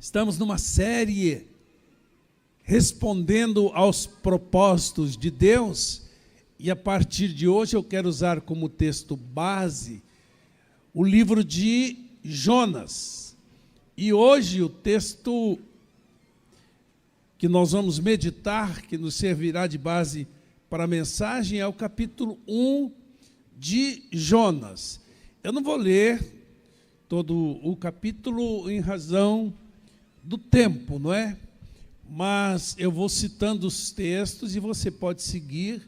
Estamos numa série respondendo aos propósitos de Deus, e a partir de hoje eu quero usar como texto base o livro de Jonas. E hoje o texto que nós vamos meditar, que nos servirá de base para a mensagem, é o capítulo 1 de Jonas. Eu não vou ler todo o capítulo em razão do tempo, não é? Mas eu vou citando os textos e você pode seguir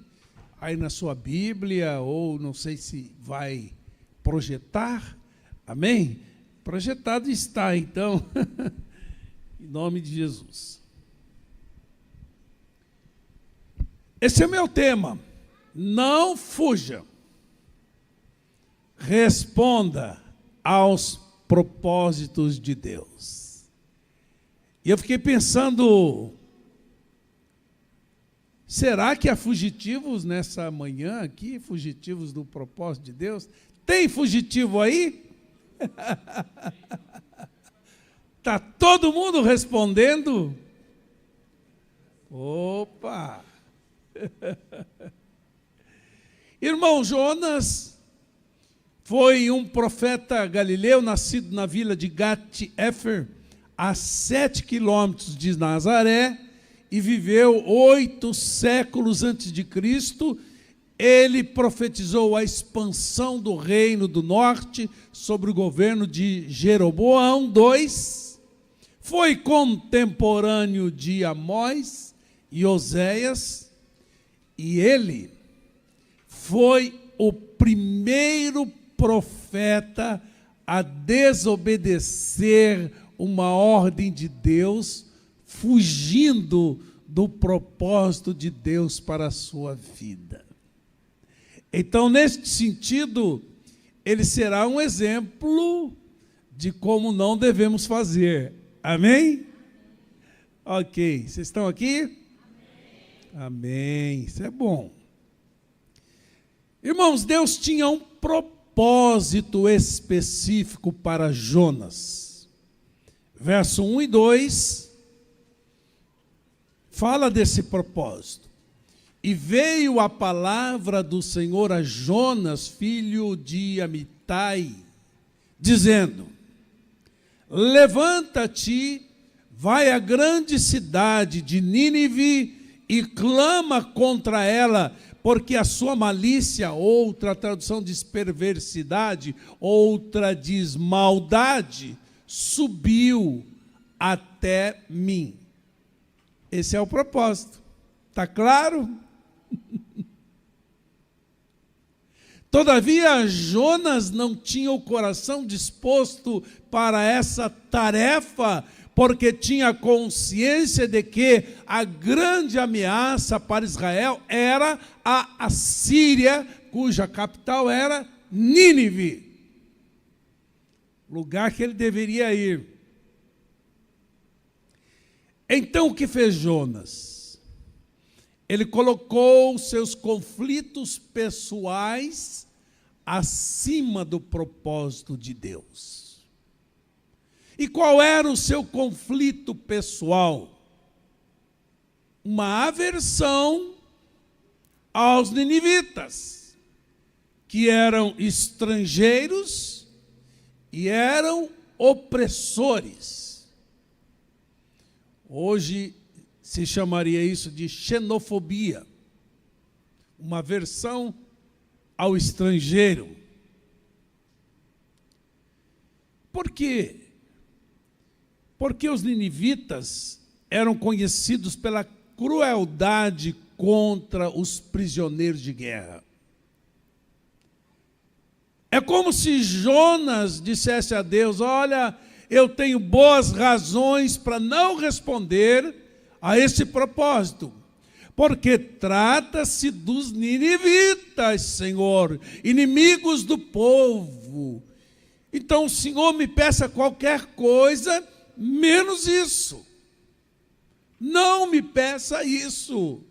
aí na sua Bíblia, ou não sei se vai projetar, amém? Projetado está, então, em nome de Jesus. Esse é o meu tema, não fuja, responda aos propósitos de Deus. E eu fiquei pensando, será que há fugitivos nessa manhã aqui, fugitivos do propósito de Deus? Tem fugitivo aí? Está todo mundo respondendo? Opa! Irmão, Jonas foi um profeta galileu, nascido na vila de Gat-Hefer, a 7 quilômetros de Nazaré, e viveu 8 séculos antes de Cristo. Ele profetizou a expansão do reino do norte sobre o governo de Jeroboão II, foi contemporâneo de Amós e Oséias, e ele foi o primeiro profeta a desobedecer uma ordem de Deus, fugindo do propósito de Deus para a sua vida. Então, neste sentido, ele será um exemplo de como não devemos fazer. Amém? Ok, vocês estão aqui? Amém, isso é bom. Irmãos, Deus tinha um propósito específico para Jonas. Verso 1 e 2 fala desse propósito. E veio a palavra do Senhor a Jonas, filho de Amitai, dizendo: levanta-te, vai à grande cidade de Nínive e clama contra ela, porque a sua malícia, outra tradução diz perversidade, outra diz maldade, subiu até mim. Esse é o propósito. Está claro? Todavia, Jonas não tinha o coração disposto para essa tarefa, porque tinha consciência de que a grande ameaça para Israel era a Assíria, cuja capital era Nínive, lugar que ele deveria ir. Então, o que fez Jonas? Ele colocou seus conflitos pessoais acima do propósito de Deus. E qual era o seu conflito pessoal? Uma aversão aos ninivitas, que eram estrangeiros e eram opressores. Hoje se chamaria isso de xenofobia, uma aversão ao estrangeiro. Por quê? Porque os ninivitas eram conhecidos pela crueldade contra os prisioneiros de guerra. É como se Jonas dissesse a Deus: olha, eu tenho boas razões para não responder a esse propósito, porque trata-se dos ninivitas, Senhor, inimigos do povo. Então o Senhor me peça qualquer coisa, menos isso. Não me peça isso,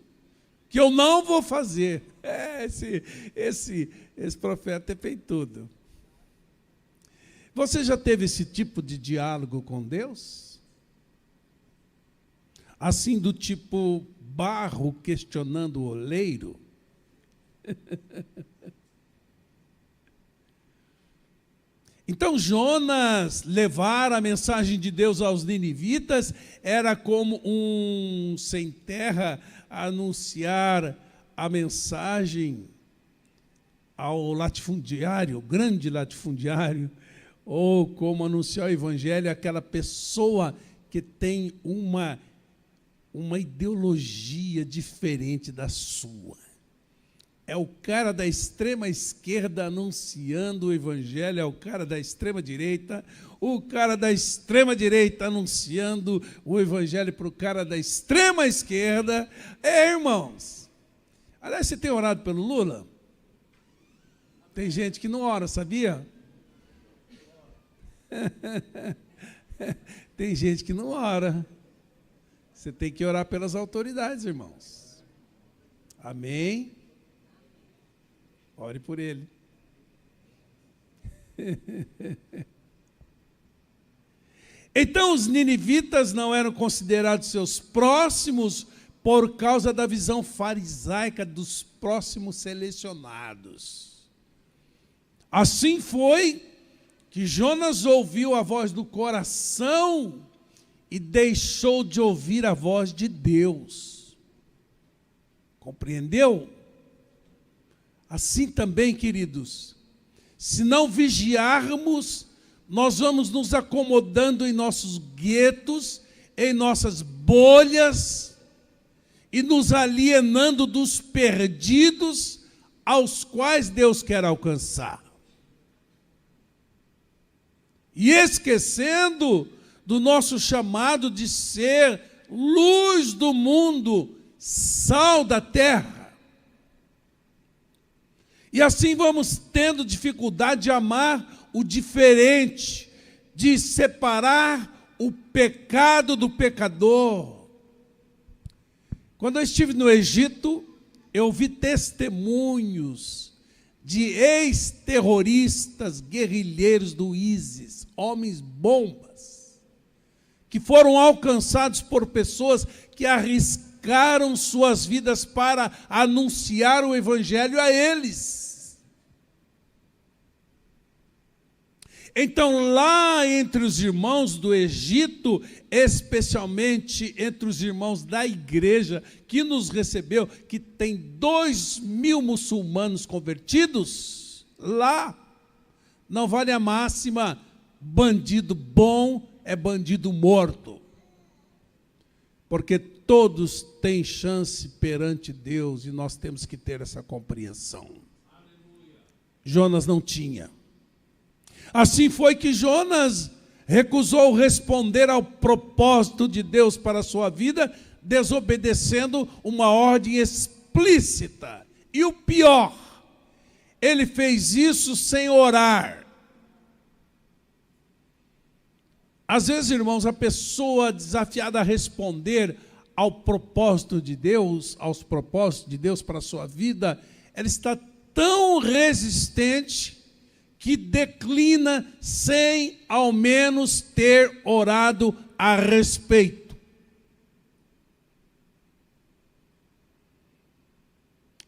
que eu não vou fazer. Esse profeta é peitudo. Você já teve esse tipo de diálogo com Deus? assim do tipo barro questionando o oleiro. Então Jonas levar a mensagem de Deus aos ninivitas era como um sem terra anunciar a mensagem ao latifundiário, grande latifundiário, ou como anunciar o evangelho àquela pessoa que tem uma ideologia diferente da sua. É o cara da extrema esquerda anunciando o evangelho, é o cara da extrema direita, o cara da extrema direita anunciando o evangelho para o cara da extrema esquerda. Irmãos, aliás, você tem orado pelo Lula? Tem gente que não ora, sabia? Tem gente que não ora. Você tem que orar pelas autoridades, irmãos. Amém? Ore por ele. Então, os ninivitas não eram considerados seus próximos por causa da visão farisaica dos próximos selecionados. Assim foi que Jonas ouviu a voz do coração e deixou de ouvir a voz de Deus. Compreendeu? Assim também, queridos, se não vigiarmos, nós vamos nos acomodando em nossos guetos, em nossas bolhas, e nos alienando dos perdidos aos quais Deus quer alcançar. E esquecendo do nosso chamado de ser luz do mundo, sal da terra. E assim vamos tendo dificuldade de amar o diferente, de separar o pecado do pecador. Quando eu estive no Egito, eu vi testemunhos de ex-terroristas, guerrilheiros do ISIS, homens bombas, que foram alcançados por pessoas que arriscaram suas vidas para anunciar o evangelho a eles. Então, lá entre os irmãos do Egito, especialmente entre os irmãos da igreja que nos recebeu, que tem 2.000 muçulmanos convertidos, lá não vale a máxima, bandido bom é bandido morto. Porque todos têm chance perante Deus e nós temos que ter essa compreensão. Jonas não tinha. Assim foi que Jonas recusou responder ao propósito de Deus para a sua vida, desobedecendo uma ordem explícita. E o pior, ele fez isso sem orar. Às vezes, irmãos, a pessoa desafiada a responder ao propósito de Deus, aos propósitos de Deus para a sua vida, ela está tão resistente que declina sem ao menos ter orado a respeito.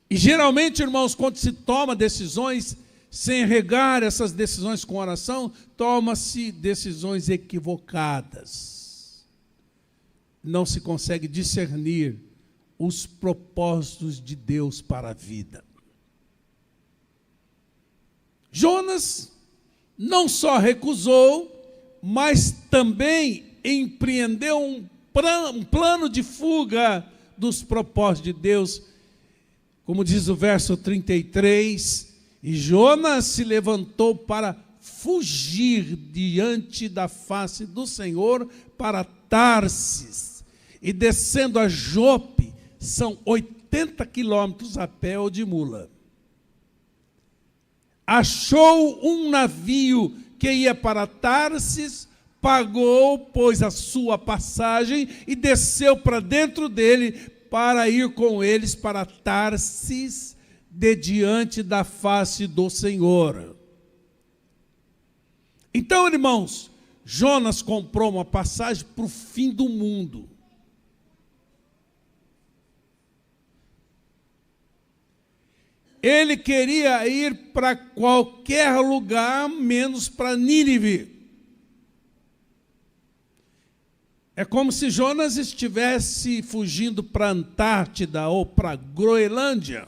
E geralmente, irmãos, quando se toma decisões sem regar essas decisões com oração, toma-se decisões equivocadas. Não se consegue discernir os propósitos de Deus para a vida. Jonas não só recusou, mas também empreendeu um plano de fuga dos propósitos de Deus. Como diz o verso 33, e Jonas se levantou para fugir diante da face do Senhor para Tarsis, e descendo a Jope, são 80 quilômetros a pé ou de mula. Achou um navio que ia para Tarsis, pagou, pois, a sua passagem e desceu para dentro dele para ir com eles para Tarsis, de diante da face do Senhor. Então, irmãos, Jonas comprou uma passagem para o fim do mundo. Ele queria ir para qualquer lugar, menos para Nínive. É como se Jonas estivesse fugindo para a Antártida ou para a Groenlândia.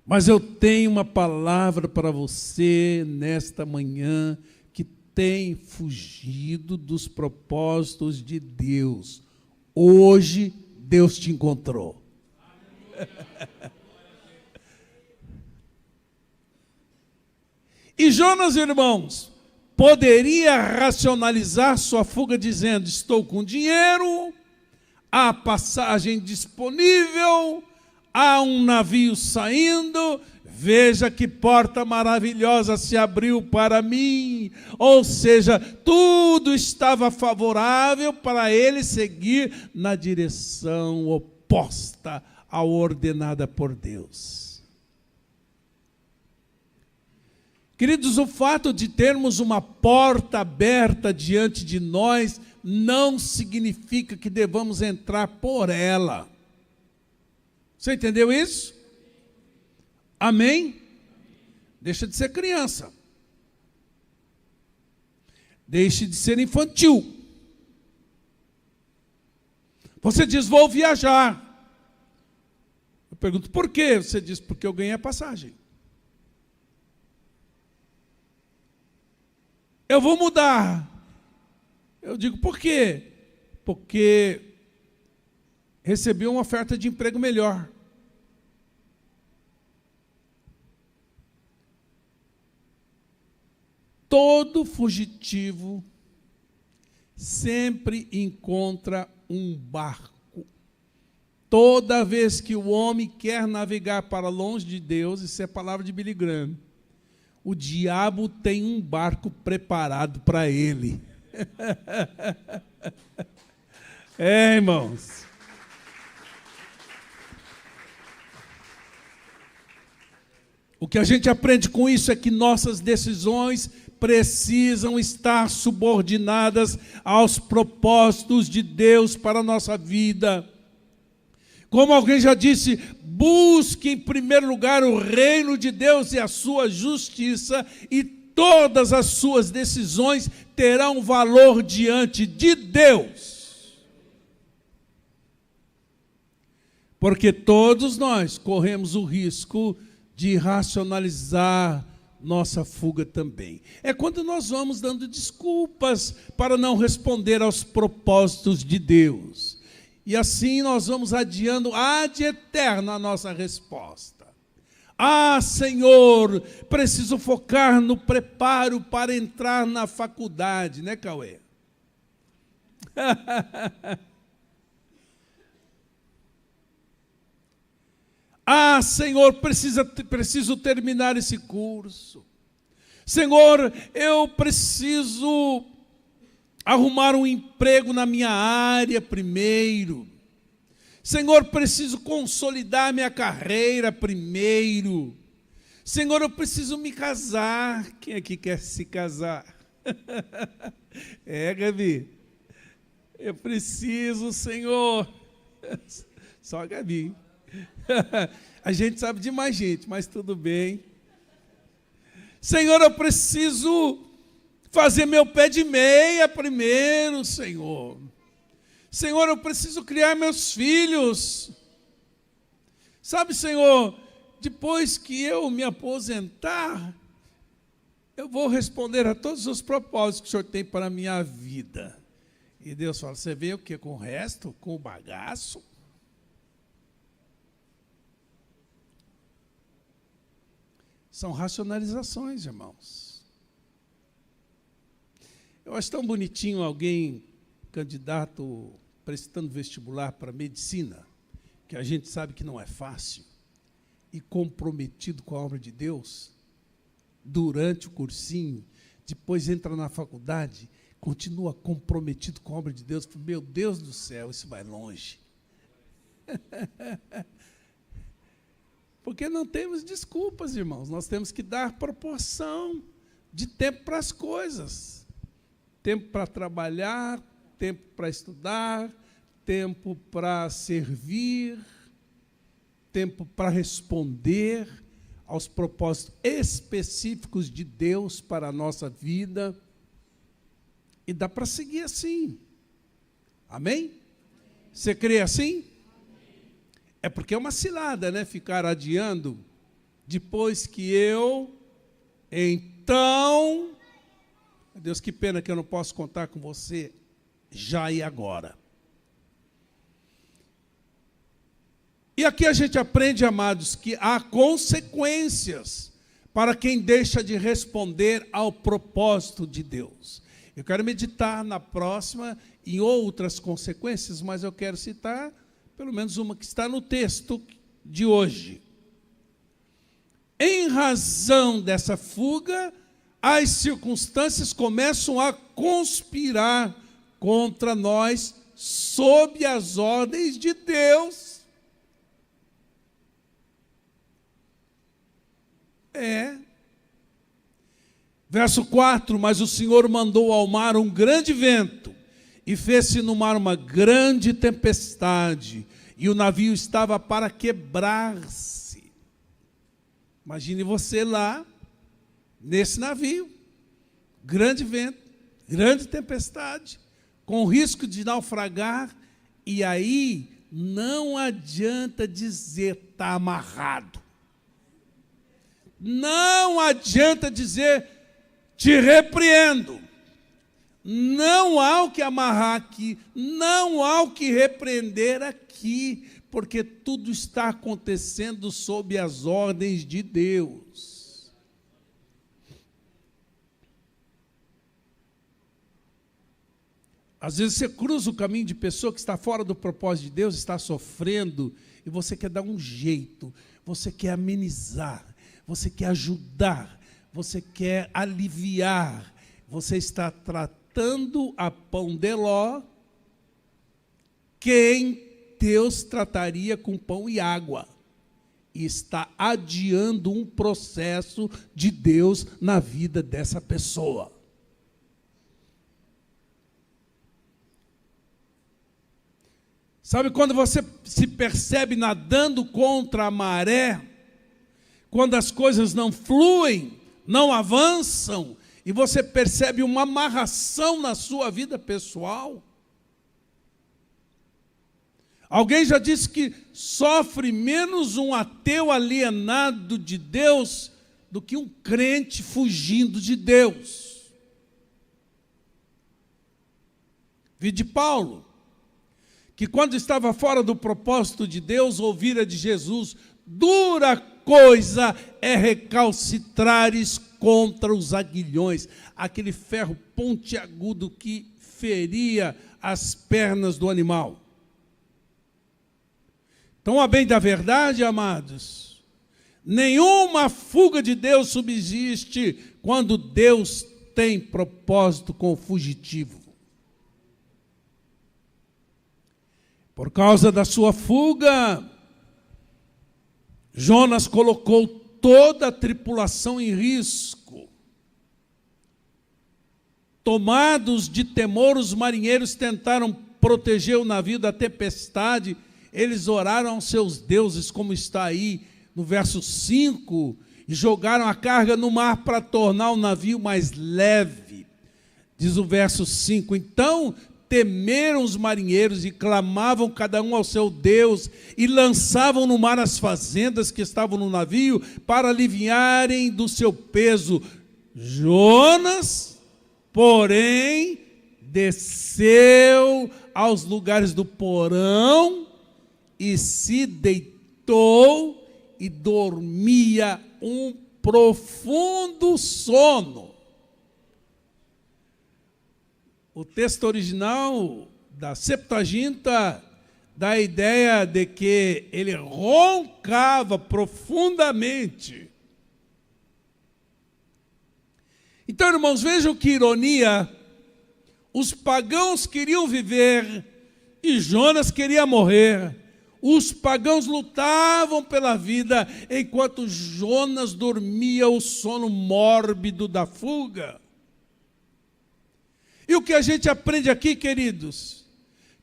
Mas eu tenho uma palavra para você nesta manhã que tem fugido dos propósitos de Deus. Hoje Deus te encontrou. E Jonas, irmãos, poderia racionalizar sua fuga dizendo: estou com dinheiro, há passagem disponível, há um navio saindo, veja que porta maravilhosa se abriu para mim. Ou seja, tudo estava favorável para ele seguir na direção oposta à ordenada por Deus. Queridos, o fato de termos uma porta aberta diante de nós não significa que devamos entrar por ela. Você entendeu isso? Amém? Deixa de ser criança. Deixe de ser infantil. Você diz: vou viajar. Eu pergunto: por quê? Você diz: porque eu ganhei a passagem. Eu vou mudar. Eu digo: por quê? Porque recebi uma oferta de emprego melhor. Todo fugitivo sempre encontra um barco. Toda vez que o homem quer navegar para longe de Deus, isso é palavra de Billy Graham, o diabo tem um barco preparado para ele. É, irmãos. O que a gente aprende com isso é que nossas decisões precisam estar subordinadas aos propósitos de Deus para a nossa vida. Como alguém já disse, busque em primeiro lugar o reino de Deus e a sua justiça, e todas as suas decisões terão valor diante de Deus. Porque todos nós corremos o risco de racionalizar nossa fuga também. É quando nós vamos dando desculpas para não responder aos propósitos de Deus. E assim nós vamos adiando ad eterno a nossa resposta. Ah, Senhor, preciso focar no preparo para entrar na faculdade, né, Cauê? Ah, Senhor, preciso terminar esse curso. Senhor, eu preciso arrumar um emprego na minha área primeiro. Senhor, preciso consolidar minha carreira primeiro. Senhor, eu preciso me casar. Quem aqui quer se casar? É, Gabi. Eu preciso, Senhor. Só a Gabi. A gente sabe de mais gente, mas tudo bem. Senhor, eu preciso fazer meu pé de meia primeiro, Senhor. Senhor, eu preciso criar meus filhos. Sabe, Senhor, depois que eu me aposentar, eu vou responder a todos os propósitos que o Senhor tem para a minha vida. E Deus fala: você veio o quê? Com o resto? Com o bagaço? São racionalizações, irmãos. Eu acho tão bonitinho alguém, candidato, prestando vestibular para medicina, que a gente sabe que não é fácil, e comprometido com a obra de Deus, durante o cursinho, depois entra na faculdade, continua comprometido com a obra de Deus. Meu Deus do céu, isso vai longe. Porque não temos desculpas, irmãos. Nós temos que dar proporção de tempo para as coisas. Tempo para trabalhar, tempo para estudar, tempo para servir. tempo para responder aos propósitos específicos de Deus para a nossa vida. E dá para seguir assim. Amém? Você crê assim? É porque é uma cilada, né? Ficar adiando. Depois que eu, então... Deus, que pena que eu não posso contar com você já e agora. E aqui a gente aprende, amados, que há consequências para quem deixa de responder ao propósito de Deus. Eu quero meditar na próxima em outras consequências, mas eu quero citar pelo menos uma que está no texto de hoje. Em razão dessa fuga, as circunstâncias começam a conspirar contra nós sob as ordens de Deus. Verso 4, mas o Senhor mandou ao mar um grande vento, e fez-se no mar uma grande tempestade, e o navio estava para quebrar-se. Imagine você lá, nesse navio, grande vento, grande tempestade, com risco de naufragar, e aí não adianta dizer está amarrado. Não adianta dizer te repreendo. Não há o que amarrar aqui, não há o que repreender aqui, porque tudo está acontecendo sob as ordens de Deus. Às vezes você cruza o caminho de pessoa que está fora do propósito de Deus, está sofrendo, e você quer dar um jeito, você quer amenizar, você quer ajudar, você quer aliviar, você está tratando a pão de ló quem Deus trataria com pão e água. E está adiando um processo de Deus na vida dessa pessoa. Sabe quando você se percebe nadando contra a maré? Quando as coisas não fluem, não avançam, e você percebe uma amarração na sua vida pessoal. Alguém já disse que sofre menos um ateu alienado de Deus do que um crente fugindo de Deus. Vi de Paulo, que quando estava fora do propósito de Deus, ouvira de Jesus: dura coisa é recalcitrares contra os aguilhões, aquele ferro pontiagudo que feria as pernas do animal. Então, a bem da verdade, amados, nenhuma fuga de Deus subsiste quando Deus tem propósito com o fugitivo. Por causa da sua fuga, Jonas colocou toda a tripulação em risco. Tomados de temor, os marinheiros tentaram proteger o navio da tempestade. Eles oraram aos seus deuses, como está aí no verso 5, e jogaram a carga no mar para tornar o navio mais leve. Diz o verso 5, então temeram os marinheiros e clamavam cada um ao seu Deus e lançavam no mar as fazendas que estavam no navio para aliviarem do seu peso. Jonas, porém, desceu aos lugares do porão e se deitou e dormia um profundo sono. O texto original da Septuaginta dá a ideia de que ele roncava profundamente. Então, irmãos, vejam que ironia. Os pagãos queriam viver e Jonas queria morrer. Os pagãos lutavam pela vida, enquanto Jonas dormia o sono mórbido da fuga. E o que a gente aprende aqui, queridos?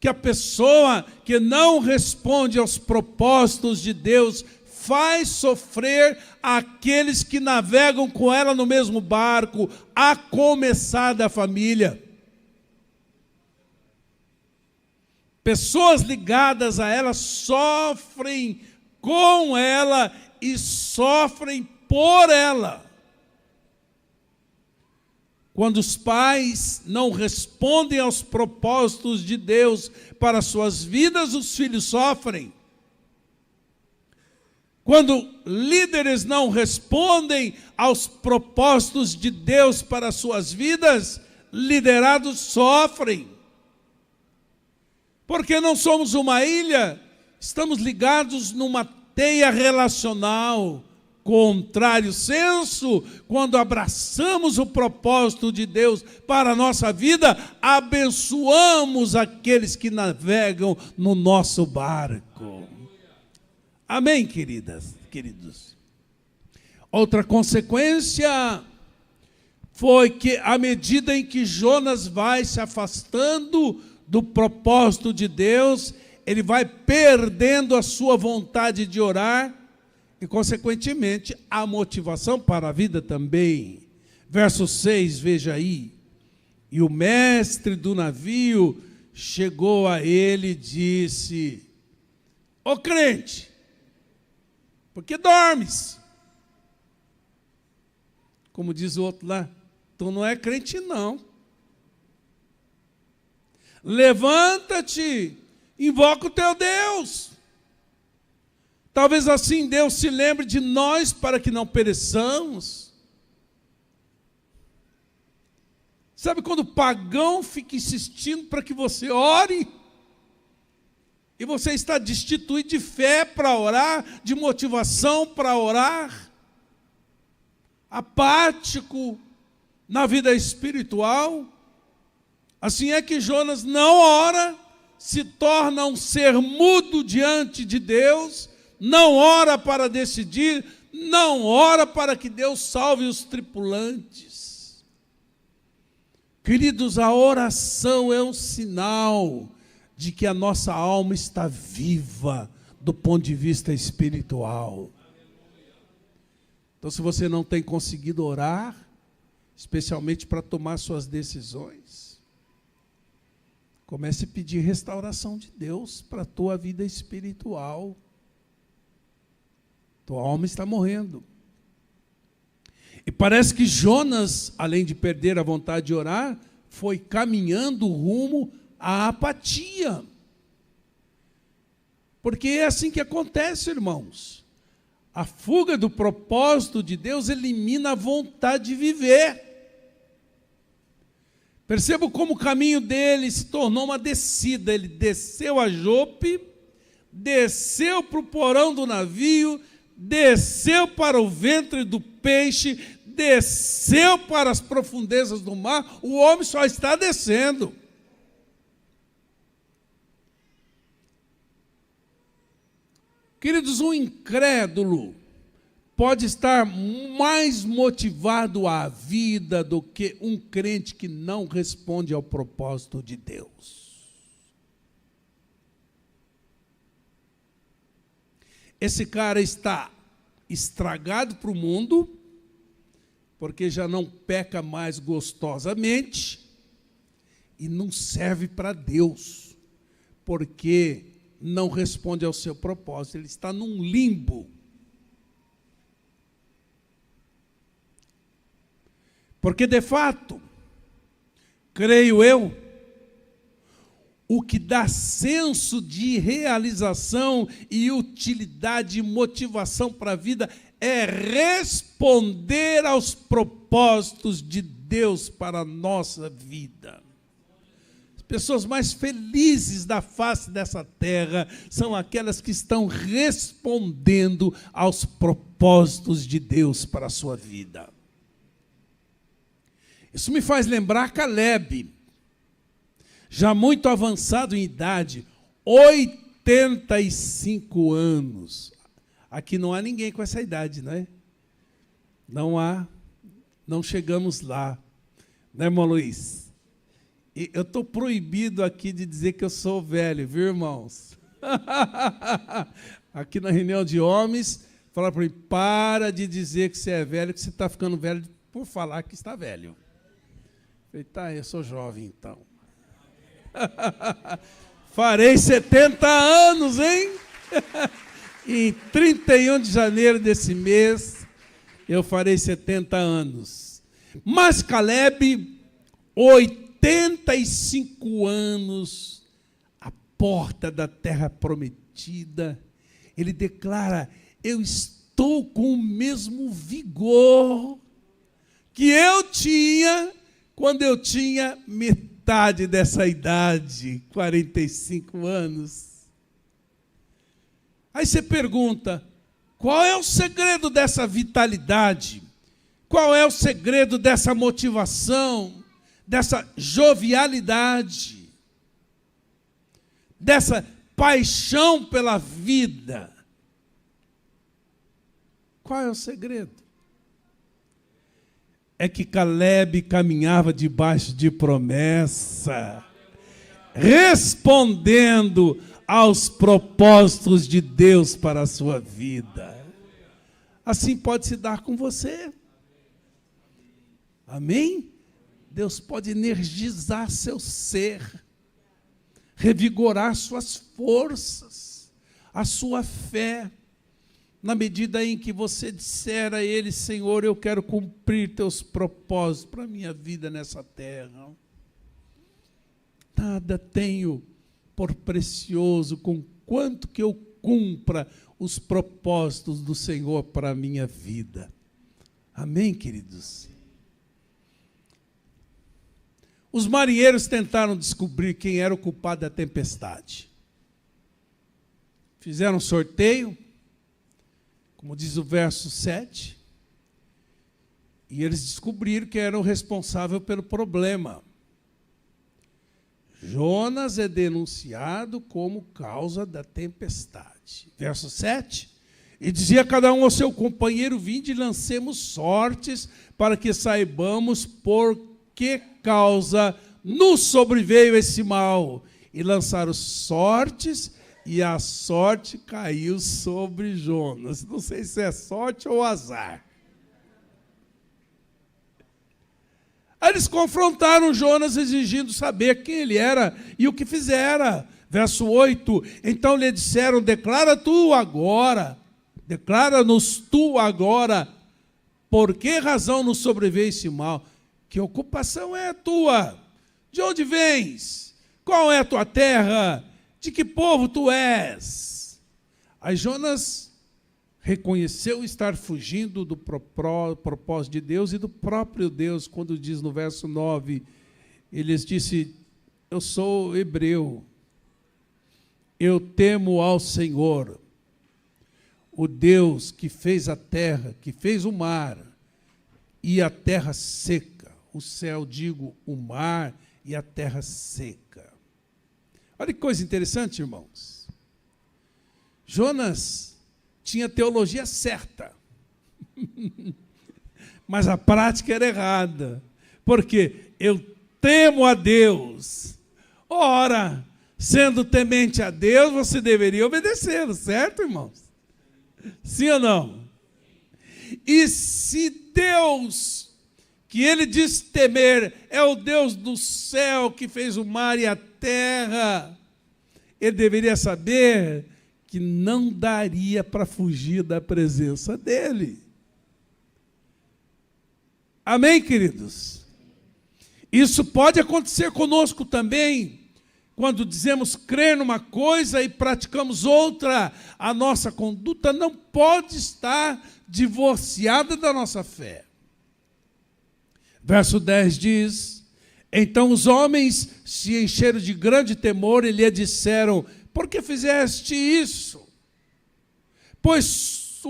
que a pessoa que não responde aos propósitos de Deus faz sofrer aqueles que navegam com ela no mesmo barco, a começar da família. Pessoas ligadas a ela sofrem com ela e sofrem por ela. Quando os pais não respondem aos propósitos de Deus para suas vidas, os filhos sofrem. Quando líderes não respondem aos propósitos de Deus para suas vidas, liderados sofrem. Porque não somos uma ilha, estamos ligados numa teia relacional. Contrário senso, quando abraçamos o propósito de Deus para a nossa vida, abençoamos aqueles que navegam no nosso barco. Amém, queridos? Outra consequência foi que, à medida em que Jonas vai se afastando do propósito de Deus, ele vai perdendo a sua vontade de orar e, consequentemente, a motivação para a vida também. Verso 6, veja aí. E o mestre do navio chegou a ele e disse: Ô crente, por que dormes? Como diz o outro lá, tu não é crente não. Levanta-te, invoca o teu Deus. Talvez assim Deus se lembre de nós para que não pereçamos. Sabe quando o pagão fica insistindo para que você ore? E você está destituído de fé para orar, de motivação para orar, apático na vida espiritual. Assim é que Jonas não ora, se torna um ser mudo diante de Deus, não ora para decidir, não ora para que Deus salve os tripulantes. Queridos, a oração é um sinal de que a nossa alma está viva do ponto de vista espiritual. Então, se você não tem conseguido orar, especialmente para tomar suas decisões, comece a pedir restauração de Deus para a tua vida espiritual. Tua alma está morrendo. E parece que Jonas, além de perder a vontade de orar, foi caminhando rumo à apatia. Porque é assim que acontece, irmãos. A fuga do propósito de Deus elimina a vontade de viver. Perceba como o caminho dele se tornou uma descida. Ele desceu a Jope, desceu para o porão do navio, desceu para o ventre do peixe, desceu para as profundezas do mar. O homem só está descendo. Queridos, um incrédulo pode estar mais motivado à vida do que um crente que não responde ao propósito de Deus. Esse cara está estragado para o mundo, porque já não peca mais gostosamente, e não serve para Deus, porque não responde ao seu propósito. Ele está num limbo. Porque, de fato, creio eu, o que dá senso de realização e utilidade e motivação para a vida é responder aos propósitos de Deus para a nossa vida. As pessoas mais felizes da face dessa terra são aquelas que estão respondendo aos propósitos de Deus para a sua vida. Isso me faz lembrar Caleb, já muito avançado em idade, 85 anos. Aqui não há ninguém com essa idade, não é? Não há, não chegamos lá, né, irmão Luiz? E eu estou proibido aqui de dizer que eu sou velho, viu, irmãos? Aqui na reunião de homens, falaram para mim, para de dizer que você é velho, que você está ficando velho por falar que está velho. Eu falei, tá, eu sou jovem, então. Farei 70 anos, hein? Em 31 de janeiro desse mês, eu farei 70 anos. Mas Caleb, 85 anos, à porta da terra prometida, ele declara, eu estou com o mesmo vigor que eu tinha quando eu tinha metade dessa idade, 45 anos. Aí você pergunta, qual é o segredo dessa vitalidade? Qual é o segredo dessa motivação, dessa jovialidade, dessa paixão pela vida? Qual é o segredo? É que Caleb caminhava debaixo de promessa, respondendo aos propósitos de Deus para a sua vida. Assim pode se dar com você. Amém? Deus pode energizar seu ser, revigorar suas forças, a sua fé, na medida em que você disser a Ele, Senhor, eu quero cumprir teus propósitos para a minha vida nessa terra. Nada tenho por precioso com quanto que eu cumpra os propósitos do Senhor para a minha vida. Amém, queridos? Os marinheiros tentaram descobrir quem era o culpado da tempestade. Fizeram um sorteio, como diz o verso 7, e eles descobriram que era o responsável pelo problema. Jonas é denunciado como causa da tempestade. Verso 7, e dizia cada um ao seu companheiro, vinde e lancemos sortes, para que saibamos por que causa nos sobreveio esse mal. E lançaram sortes, e a sorte caiu sobre Jonas. Não sei se é sorte ou azar. Aí eles confrontaram Jonas, exigindo saber quem ele era e o que fizera. Verso 8, então lhe disseram, declara-nos tu agora, por que razão nos sobreveio esse mal? Que ocupação é a tua? De onde vens? Qual é a tua terra? De que povo tu és? Aí Jonas reconheceu estar fugindo do propósito de Deus e do próprio Deus, quando diz no verso 9, ele disse, eu sou hebreu, eu temo ao Senhor, o Deus que fez a terra, que fez o mar e a terra seca, o céu, digo, o mar e a terra seca. Olha que coisa interessante, irmãos. Jonas tinha teologia certa, mas a prática era errada, porque eu temo a Deus. Ora, sendo temente a Deus, você deveria obedecê-lo, certo, irmãos? Sim ou não? E se Deus, que ele diz temer, é o Deus do céu que fez o mar e a terra, ele deveria saber que não daria para fugir da presença dele. Amém, queridos? Isso pode acontecer conosco também, quando dizemos crer numa coisa e praticamos outra. A nossa conduta não pode estar divorciada da nossa fé. Verso 10 diz, então os homens se encheram de grande temor e lhe disseram, por que fizeste isso? Pois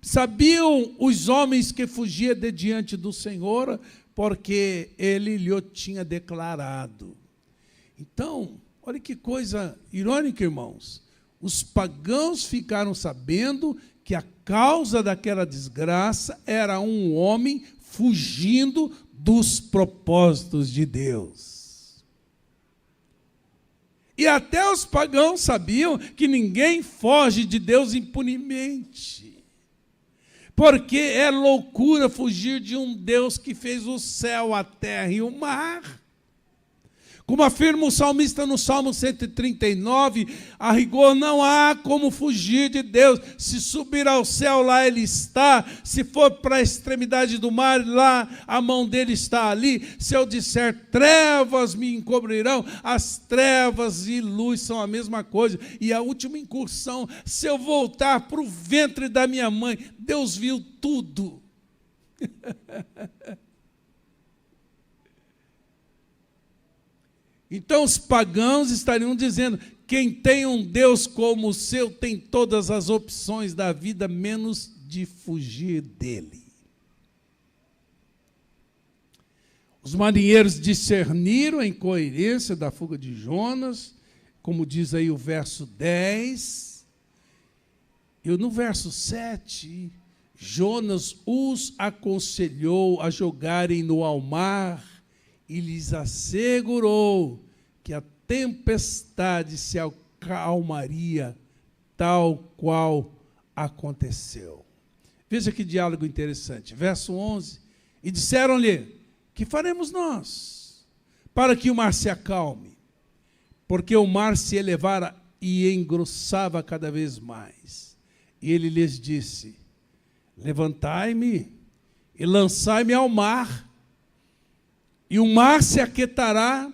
sabiam os homens que fugia de diante do Senhor, porque ele lhe tinha declarado. Então, olha que coisa irônica, irmãos. Os pagãos ficaram sabendo que a causa daquela desgraça era um homem fugindo dos propósitos de Deus. E até os pagãos sabiam que ninguém foge de Deus impunemente. Porque é loucura fugir de um Deus que fez o céu, a terra e o mar. Como afirma o salmista no Salmo 139, a rigor não há como fugir de Deus. Se subir ao céu, lá Ele está. Se for para a extremidade do mar, lá a mão dele está ali. Se eu disser trevas me encobrirão, as trevas e luz são a mesma coisa. E a última incursão, se eu voltar para o ventre da minha mãe, Deus viu tudo. Então os pagãos estariam dizendo, quem tem um Deus como o seu tem todas as opções da vida, menos de fugir dele. Os marinheiros discerniram a incoerência da fuga de Jonas, como diz aí o verso 10. E no verso 7, Jonas os aconselhou a jogarem-no ao mar, e lhes assegurou que a tempestade se acalmaria, tal qual aconteceu. Veja que diálogo interessante. Verso 11. E disseram-lhe, que faremos nós para que o mar se acalme? Porque o mar se elevara e engrossava cada vez mais. E ele lhes disse, levantai-me e lançai-me ao mar, e o mar se aquietará,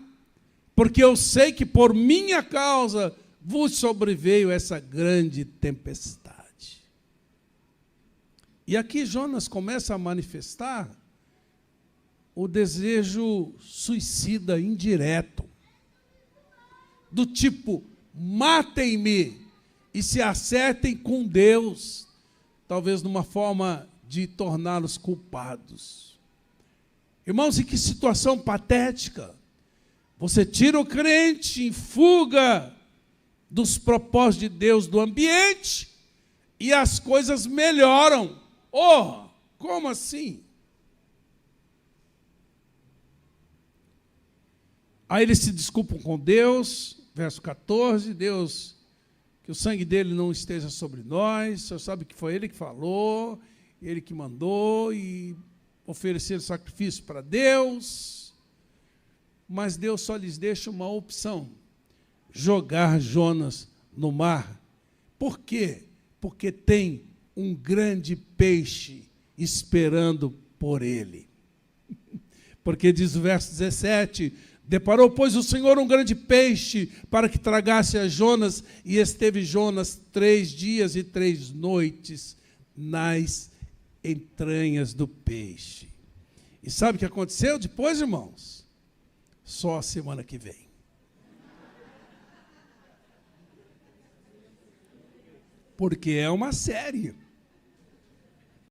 porque eu sei que por minha causa vos sobreveio essa grande tempestade. E aqui Jonas começa a manifestar o desejo suicida indireto, do tipo, matem-me e se acertem com Deus, talvez numa forma de torná-los culpados. Irmãos, e que situação patética. Você tira o crente em fuga dos propósitos de Deus do ambiente e as coisas melhoram. Oh, como assim? Aí eles se desculpam com Deus, verso 14, Deus, que o sangue dele não esteja sobre nós, o Senhor sabe que foi ele que falou, ele que mandou, e oferecer sacrifício para Deus, mas Deus só lhes deixa uma opção, jogar Jonas no mar. Por quê? Porque tem um grande peixe esperando por ele. Porque diz o verso 17, deparou, pois, o Senhor um grande peixe para que tragasse a Jonas, e esteve Jonas 3 dias e 3 noites nas entranhas do peixe. E sabe o que aconteceu depois, irmãos? Só a semana que vem. Porque é uma série.